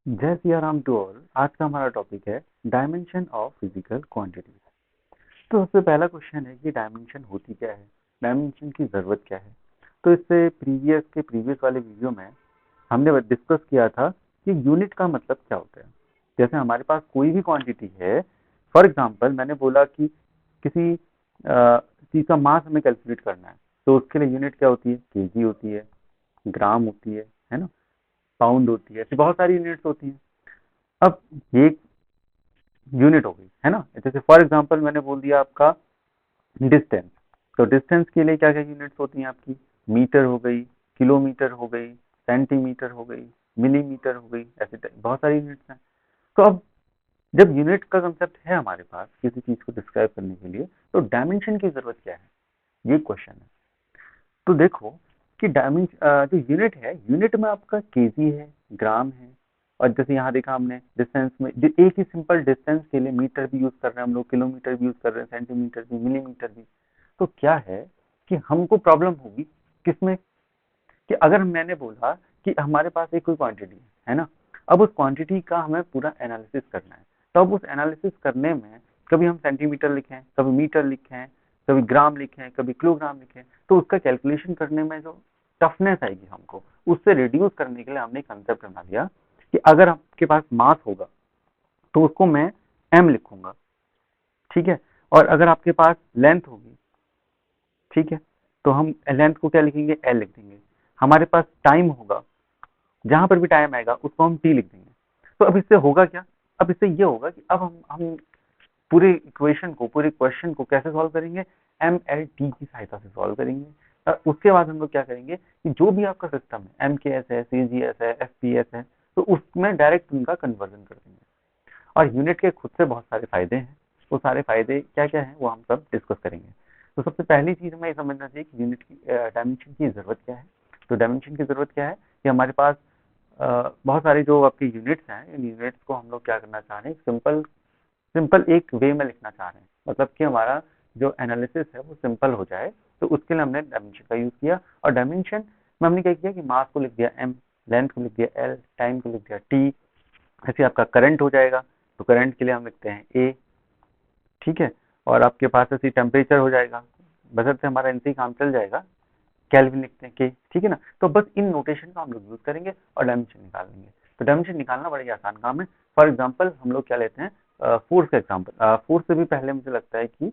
जय Siya Ram to all. आज का हमारा टॉपिक है डायमेंशन ऑफ फिजिकल क्वांटिटीज। तो सबसे पहला क्वेश्चन है कि डायमेंशन होती क्या है, डायमेंशन की जरूरत क्या है। तो इससे प्रीवियस वाले वीडियो में हमने डिस्कस किया था कि यूनिट का मतलब क्या होता है। जैसे हमारे पास कोई भी क्वांटिटी है, फॉर एग्जांपल मैंने बोला कि किसी चीज का मास हमें कैलकुलेट करना है, तो उसके लिए यूनिट क्या होती है, केजी होती है, ग्राम होती है ना, पाउंड होती है, ऐसी बहुत सारी यूनिट्स होती हैं। अब ये यूनिट हो गई है ना। जैसे फॉर एग्जांपल मैंने बोल दिया आपका डिस्टेंस, तो डिस्टेंस के लिए क्या क्या यूनिट्स होती हैं आपकी, मीटर हो गई, किलोमीटर हो गई, सेंटीमीटर हो गई, मिलीमीटर हो गई, ऐसे बहुत सारी यूनिट्स हैं। तो अब जब यूनिट का कंसेप्ट है हमारे पास किसी चीज को डिस्क्राइब करने के लिए, तो डायमेंशन की जरूरत क्या है, ये क्वेश्चन है। तो देखो कि जो यूनिट है, यूनिट में आपका केजी है, ग्राम है, और जैसे यहाँ देखा हमने डिस्टेंस में एक ही सिंपल डिस्टेंस के लिए मीटर भी यूज कर रहे हैं हम लोग, किलोमीटर भी यूज कर रहे हैं, सेंटीमीटर भी, मिलीमीटर भी। तो क्या है कि हमको प्रॉब्लम होगी किसमें, कि अगर मैंने बोला कि हमारे पास एक कोई क्वांटिटी है ना, अब उस क्वांटिटी का हमें पूरा एनालिसिस करना है। तो अब उस एनालिसिस करने में कभी हम सेंटीमीटर लिखें, कभी मीटर लिखें, कभी ग्राम लिखें, कभी किलोग्राम लिखें, तो उसका कैलकुलेशन करने में जो टफनेस आएगी हमको, उससे रिड्यूस करने के लिए हमने कंसेप्ट बना लिया कि अगर आपके पास मास होगा तो उसको मैं एम लिखूंगा, ठीक है। और अगर आपके पास लेंथ होगी, ठीक है, तो हम लेंथ को क्या लिखेंगे, एल लिख देंगे। हमारे पास टाइम होगा, जहां पर भी टाइम आएगा उसको हम टी लिख देंगे। तो अब इससे होगा क्या, अब इससे ये होगा कि अब हम पूरे इक्वेशन को, पूरे क्वेश्चन को कैसे सॉल्व करेंगे, एम एल टी की सहायता से सॉल्व करेंगे। उसके बाद हम लोग क्या करेंगे कि जो भी आपका सिस्टम है, एम के एस है, सी जी एस है, एफ पी एस है, तो उसमें डायरेक्ट उनका कन्वर्जन कर देंगे। और यूनिट के खुद से बहुत सारे फायदे हैं, वो सारे फायदे क्या क्या हैं वो हम सब डिस्कस करेंगे। तो सबसे पहली चीज हमें ये समझना चाहिए कि यूनिट की डायमेंशन की जरूरत क्या है। तो डायमेंशन की जरूरत क्या है कि हमारे पास बहुत सारे जो आपके यूनिट्स हैं, इन यूनिट्स को हम लोग क्या करना चाह रहे हैं, सिंपल सिंपल एक वे में लिखना चाह रहे हैं, मतलब कि हमारा जो एनालिसिस है वो सिंपल हो जाए। तो उसके लिए हमने डायमेंशन का यूज किया, और डायमेंशन में हमने क्या किया कि मास को लिख दिया एम, लेंथ को लिख दिया एल, टाइम को लिख दिया टी। ऐसे आपका करंट हो जाएगा, तो करंट के लिए हम लिखते हैं ए, ठीक है। और आपके पास ऐसी टेम्परेचर हो जाएगा, बशर्ते हमारा इनसे ही काम चल जाएगा, केल्विन लिखते हैं के, ठीक है ना। तो बस इन नोटेशन का हम लोग यूज करेंगे और डायमेंशन निकाल लेंगे। तो डायमेंशन निकालना बड़ा ही आसान काम है। फॉर एग्जाम्पल हम लोग क्या लेते हैं, फोर्स का एग्जाम्पल। फोर्स से भी पहले मुझे लगता है कि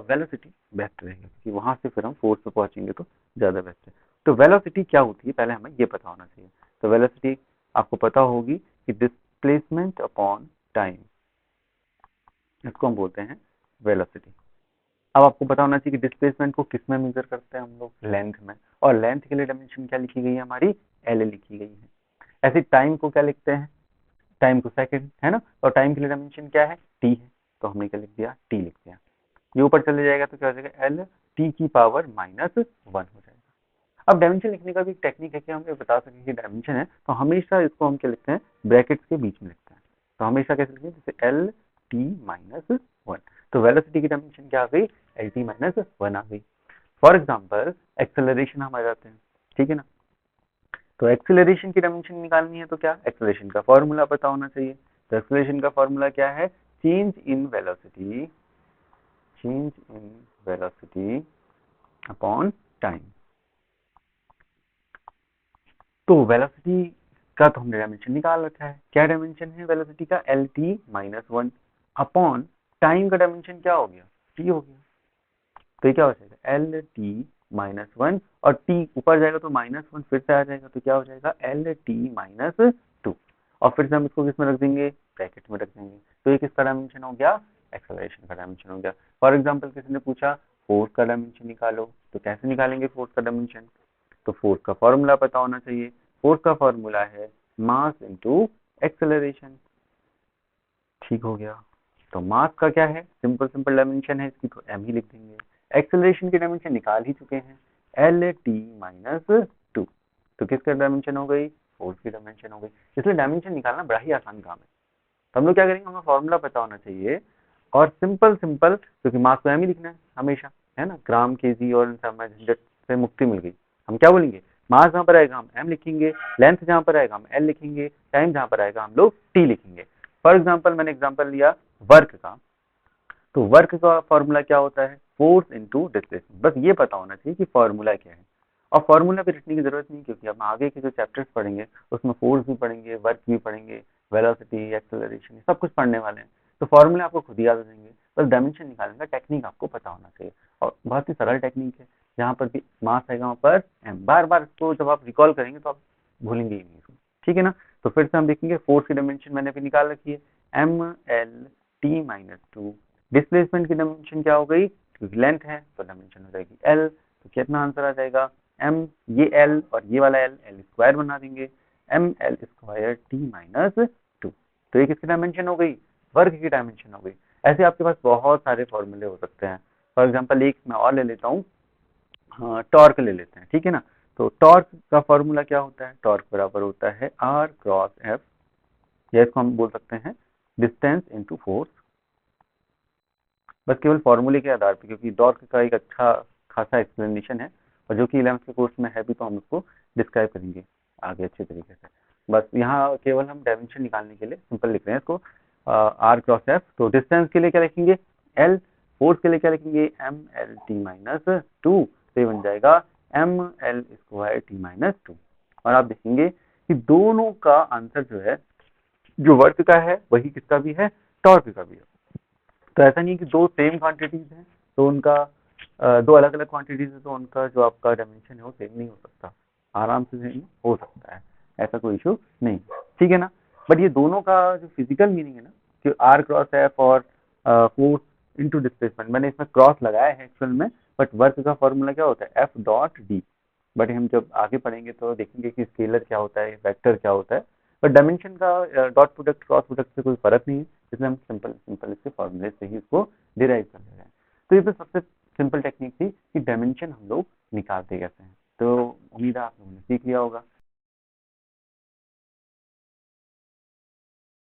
वेलोसिटी बेस्ट रहेगा, क्योंकि वहां से फिर हम फोर्स पे पहुंचेंगे तो ज्यादा बेस्ट है। तो वेलोसिटी क्या होती है पहले हमें ये पता होना चाहिए। तो वेलोसिटी आपको पता होगी कि डिस्प्लेसमेंट अपॉन टाइम, इसको हम बोलते हैं वेलोसिटी। अब आपको पता होना चाहिए कि डिस्प्लेसमेंट को किस में मेजर करते हैं हम लोग, लेंथ में। और लेंथ के लिए डायमेंशन क्या लिखी गई है हमारी, एल लिखी गई है। ऐसे टाइम को क्या लिखते हैं, टाइम को सेकंड है ना, और टाइम के लिए डायमेंशन क्या है, टी है, तो हमने क्या लिख दिया, टी लिख दिया। ये ऊपर चले जाएगा तो क्या हो जाएगा, एल टी की पावर -1 हो जाएगा। अब डायमेंशन लिखने का भी एक टेक्निक है कि हम ये बता सकें कि डायमेंशन है, तो हमेशा इसको हम क्या लिखते हैं, ब्रैकेट्स के बीच में लिखते हैं। तो हमेशा कैसे लिखेंगे, जैसे एल टी -1। तो वेलोसिटी की डायमेंशन क्या आ गई, एल टी -1 आ गई। फॉर एग्जाम्पल एक्सेलरेशन हम आ जाते हैं, ठीक है ना। तो एक्सेलरेशन की डायमेंशन निकालनी है तो क्या, एक्सेलरेशन का फॉर्मूला पता होना चाहिए। तो एक्सेलरेशन का फॉर्मूला क्या है, change in velocity, change in velocity upon time. तो वेलोसिटी का तो हमने डायमेंशन निकाल रखा है, क्या डायमेंशन है वेलोसिटी का, एल टी -1 अपॉन टाइम का डायमेंशन क्या हो गया, टी हो गया। तो ये क्या हो जाएगा, एल टी -1, और टी ऊपर जाएगा तो -1 फिर से आ जाएगा, तो क्या हो जाएगा, एल टी -2। और फिर से हम इसको किस में रख देंगे, ब्रैकेट में रख देंगे। तो ये किसका डायमेंशन हो गया, एक्सेलरेशन का डायमेंशन हो गया। फॉर एग्जाम्पल किसी ने पूछा फोर्स का डायमेंशन निकालो, तो कैसे निकालेंगे फोर्स का डायमेंशन। तो फोर्स का फॉर्मूला पता होना चाहिए। फोर्स का फॉर्मूला है मास इनटू एक्सेलरेशन, ठीक हो गया। तो मास का क्या है, सिंपल सिंपल डायमेंशन है इसकी, तो एम ही लिख देंगे। एक्सेलरेशन की डायमेंशन निकाल ही चुके हैं, एल टी -2। तो किसका डायमेंशन हो गई, फोर्स की डायमेंशन हो गई। इसलिए डायमेंशन निकालना बड़ा ही आसान काम है। तो हम लोग क्या करेंगे, हमें फॉर्मूला पता होना चाहिए, और सिंपल सिंपल, क्योंकि मास को एम ही लिखना है हमेशा, है ना, ग्राम केजी और झंझट से मुक्ति मिल गई। हम क्या बोलेंगे, मास जहाँ पर आएगा हम m लिखेंगे, लेंथ जहाँ पर आएगा हम l लिखेंगे, टाइम जहाँ पर आएगा हम लोग t लिखेंगे। फॉर एग्जाम्पल मैंने एग्जाम्पल लिया वर्क का, तो वर्क का फॉर्मूला क्या होता है, फोर्स इनटू डिस्प्लेसमेंट। बस ये पता होना चाहिए कि फॉर्मूला क्या है, और फॉर्मूला भी रटने की जरूरत नहीं, क्योंकि हम आगे के जो चैप्टर्स पढ़ेंगे उसमें फोर्स भी पढ़ेंगे, वर्क भी पढ़ेंगे, वेलोसिटी, एक्सेलरेशन, सब कुछ पढ़ने वाले हैं। तो फॉर्मूले आपको खुद ही याद हो जाएंगे, बस डायमेंशन निकालने का टेक्निक आपको पता होना चाहिए, और बहुत ही सरल टेक्निक है। जहाँ पर भी मास आएगा वहाँ पर एम, बार बार इसको जब आप रिकॉल करेंगे तो आप भूलेंगे ही नहीं इसको, ठीक है ना। तो फिर से हम देखेंगे, फोर्स की डायमेंशन मैंने भी निकाल रखी है, M L T minus two. Displacement की डायमेंशन क्या हो गई, क्योंकि लेंथ है तो डायमेंशन हो जाएगी एल, तो कितना आंसर आ जाएगा एम, ये एल और ये वाला एल, एल स्क्वायर बना देंगे, M L square T minus two. तो ये किसकी डायमेंशन हो गई, वर्ग की डायमेंशन हो गई। ऐसे आपके पास बहुत सारे फॉर्मूले हो सकते हैं। फॉर एग्जाम्पल एक मैं और ले लेता हूँ, टॉर्क ले लेते हैं, ठीक है ना। तो टॉर्क का फॉर्मूला क्या होता है, टॉर्क बराबर होता है आर क्रॉस एफ, या इसको हम बोल सकते हैं डिस्टेंस इंटू फोर्स। बस केवल फॉर्मूले के आधार पर, क्योंकि टॉर्क का एक अच्छा खासा एक्सप्लेनेशन है, और जो कि 11th के कोर्स में है भी, तो हम उसको डिस्क्राइब करेंगे आगे अच्छे तरीके से। बस यहाँ केवल हम डायमेंशन निकालने के लिए सिंपल लिख रहे हैं इसको, आर क्रॉस एफ। तो डिस्टेंस के लिए क्या लिखेंगे एल, फोर्स के लिए क्या लिखेंगे M L T minus two, तो ये बन जाएगा M L square T minus two. और आप देखेंगे कि दोनों का आंसर जो है, जो वर्क का है वही किसका भी है, टॉर्क का भी है। तो ऐसा नहीं कि दो सेम क्वांटिटीज हैं तो उनका दो अलग अलग क्वांटिटीज है तो उनका जो आपका डायमेंशन है वो सेम नहीं हो सकता, आराम से सेम हो सकता है, ऐसा कोई इशू नहीं, ठीक है ना। बट ये दोनों का जो फिजिकल मीनिंग है ना, कि आर क्रॉस एफ और फोर्स इनटू डिस्प्लेसमेंट, मैंने इसमें क्रॉस लगाया है एक्चुअल में, बट वर्क का फॉर्मूला क्या होता है एफ डॉट डी। बट हम जब आगे पढ़ेंगे तो देखेंगे कि स्केलर क्या होता है, वेक्टर क्या होता है। बट डायमेंशन का डॉट प्रोडक्ट क्रॉस प्रोडक्ट से कोई फर्क नहीं है, इसलिए हम सिंपल सिंपल इसके फॉर्मूले से ही इसको डिराइव कर ले रहे हैं। तो ये तो सबसे सिंपल टेक्निक थी कि डायमेंशन हम लोग निकालते कैसे हैं। तो उम्मीद है आप लोगों ने सीख लिया होगा।